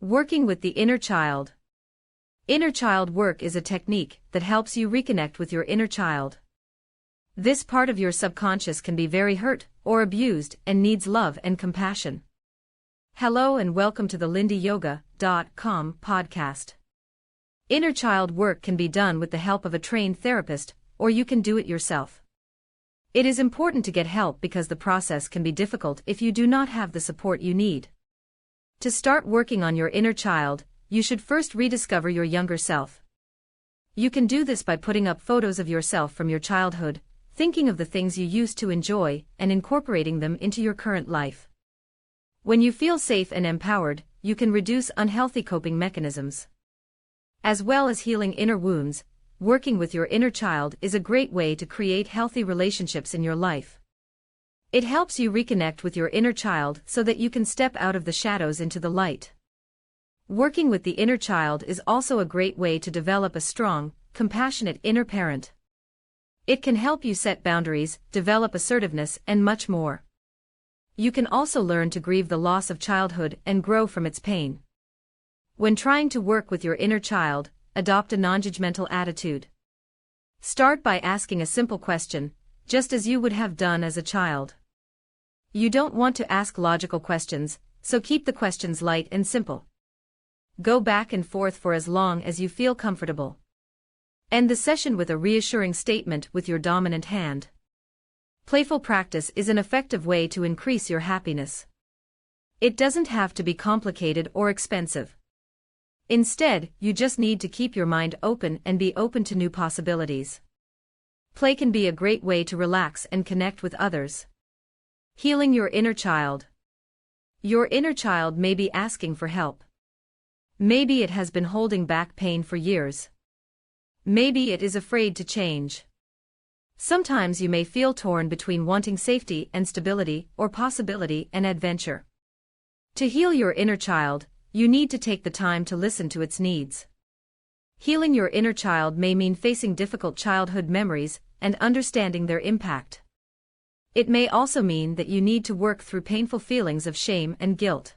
Working with the inner child. Inner child work is a technique that helps you reconnect with your inner child. This part of your subconscious can be very hurt or abused and needs love and compassion. Hello and welcome to the lindyyoga.com podcast. Inner child work can be done with the help of a trained therapist, or you can do it yourself. It is important to get help because the process can be difficult if you do not have the support you need. To start working on your inner child, you should first rediscover your younger self. You can do this by putting up photos of yourself from your childhood, thinking of the things you used to enjoy, and incorporating them into your current life. When you feel safe and empowered, you can reduce unhealthy coping mechanisms. As well as healing inner wounds, working with your inner child is a great way to create healthy relationships in your life. It helps you reconnect with your inner child so that you can step out of the shadows into the light. Working with the inner child is also a great way to develop a strong, compassionate inner parent. It can help you set boundaries, develop assertiveness, and much more. You can also learn to grieve the loss of childhood and grow from its pain. When trying to work with your inner child, adopt a non-judgmental attitude. Start by asking a simple question, just as you would have done as a child. You don't want to ask logical questions, so keep the questions light and simple. Go back and forth for as long as you feel comfortable. End the session with a reassuring statement with your dominant hand. Playful practice is an effective way to increase your happiness. It doesn't have to be complicated or expensive. Instead, you just need to keep your mind open and be open to new possibilities. Play can be a great way to relax and connect with others. Healing your inner child. Your inner child may be asking for help. Maybe it has been holding back pain for years. Maybe it is afraid to change. Sometimes you may feel torn between wanting safety and stability or possibility and adventure. To heal your inner child, you need to take the time to listen to its needs. Healing your inner child may mean facing difficult childhood memories and understanding their impact. It may also mean that you need to work through painful feelings of shame and guilt.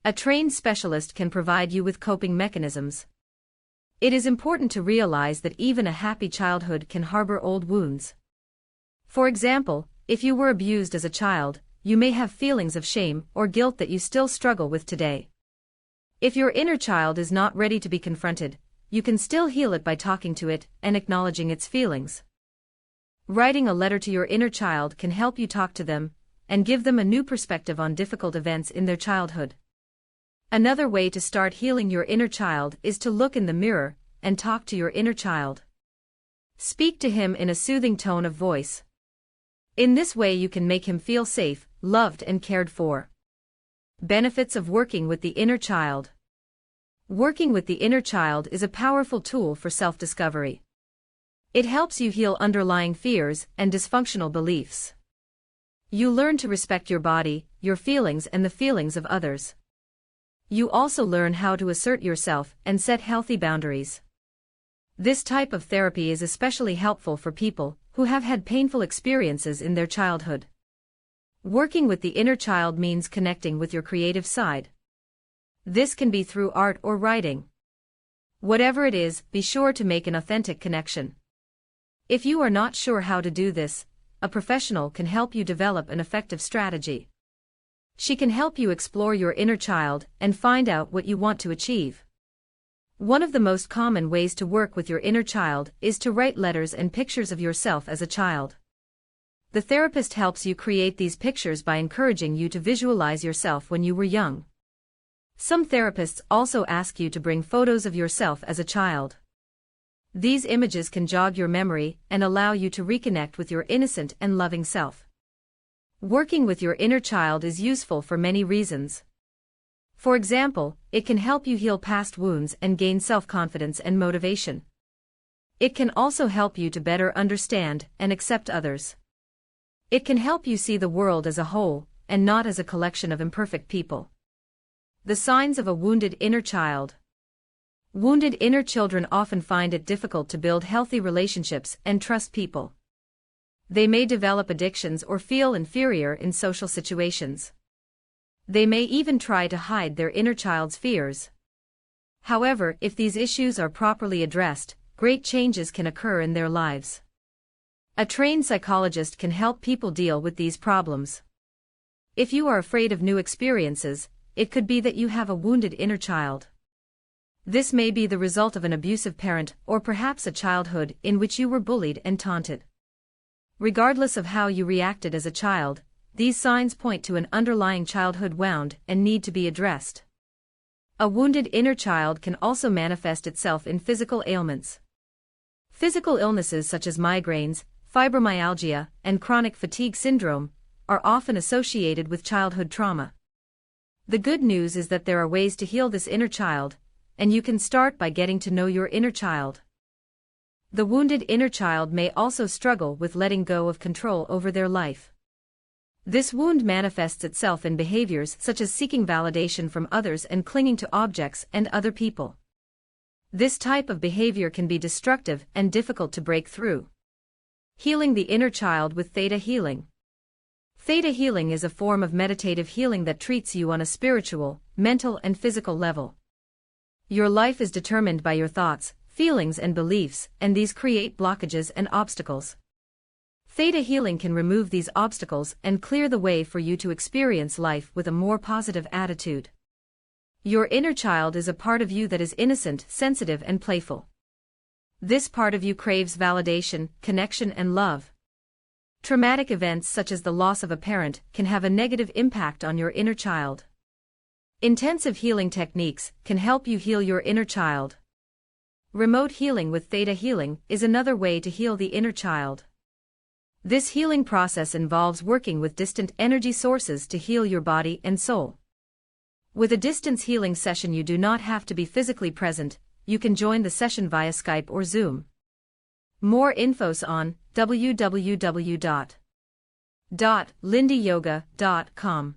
A trained specialist can provide you with coping mechanisms. It is important to realize that even a happy childhood can harbor old wounds. For example, if you were abused as a child, you may have feelings of shame or guilt that you still struggle with today. If your inner child is not ready to be confronted, you can still heal it by talking to it and acknowledging its feelings. Writing a letter to your inner child can help you talk to them and give them a new perspective on difficult events in their childhood. Another way to start healing your inner child is to look in the mirror and talk to your inner child. Speak to him in a soothing tone of voice. In this way you can make him feel safe, loved and cared for. Benefits of working with the inner child. Working with the inner child is a powerful tool for self-discovery. It helps you heal underlying fears and dysfunctional beliefs. You learn to respect your body, your feelings and the feelings of others. You also learn how to assert yourself and set healthy boundaries. This type of therapy is especially helpful for people who have had painful experiences in their childhood. Working with the inner child means connecting with your creative side. This can be through art or writing. Whatever it is, be sure to make an authentic connection. If you are not sure how to do this, a professional can help you develop an effective strategy. She can help you explore your inner child and find out what you want to achieve. One of the most common ways to work with your inner child is to write letters and pictures of yourself as a child. The therapist helps you create these pictures by encouraging you to visualize yourself when you were young. Some therapists also ask you to bring photos of yourself as a child. These images can jog your memory and allow you to reconnect with your innocent and loving self. Working with your inner child is useful for many reasons. For example, it can help you heal past wounds and gain self-confidence and motivation. It can also help you to better understand and accept others. It can help you see the world as a whole, and not as a collection of imperfect people. The signs of a wounded inner child. Wounded inner children often find it difficult to build healthy relationships and trust people. They may develop addictions or feel inferior in social situations. They may even try to hide their inner child's fears. However, if these issues are properly addressed, great changes can occur in their lives. A trained psychologist can help people deal with these problems. If you are afraid of new experiences, it could be that you have a wounded inner child. This may be the result of an abusive parent or perhaps a childhood in which you were bullied and taunted. Regardless of how you reacted as a child, these signs point to an underlying childhood wound and need to be addressed. A wounded inner child can also manifest itself in physical ailments. Physical illnesses such as migraines, fibromyalgia, and chronic fatigue syndrome are often associated with childhood trauma. The good news is that there are ways to heal this inner child, and you can start by getting to know your inner child. The wounded inner child may also struggle with letting go of control over their life. This wound manifests itself in behaviors such as seeking validation from others and clinging to objects and other people. This type of behavior can be destructive and difficult to break through. Healing the inner child with theta healing. Theta healing is a form of meditative healing that treats you on a spiritual, mental, and physical level. Your life is determined by your thoughts, feelings, and beliefs, and these create blockages and obstacles. Theta healing can remove these obstacles and clear the way for you to experience life with a more positive attitude. Your inner child is a part of you that is innocent, sensitive, and playful. This part of you craves validation, connection, and love. Traumatic events such as the loss of a parent can have a negative impact on your inner child. Intensive healing techniques can help you heal your inner child. Remote healing with theta healing is another way to heal the inner child. This healing process involves working with distant energy sources to heal your body and soul. With a distance healing session, you do not have to be physically present, you can join the session via Skype or Zoom. More infos on www.lindyyoga.com.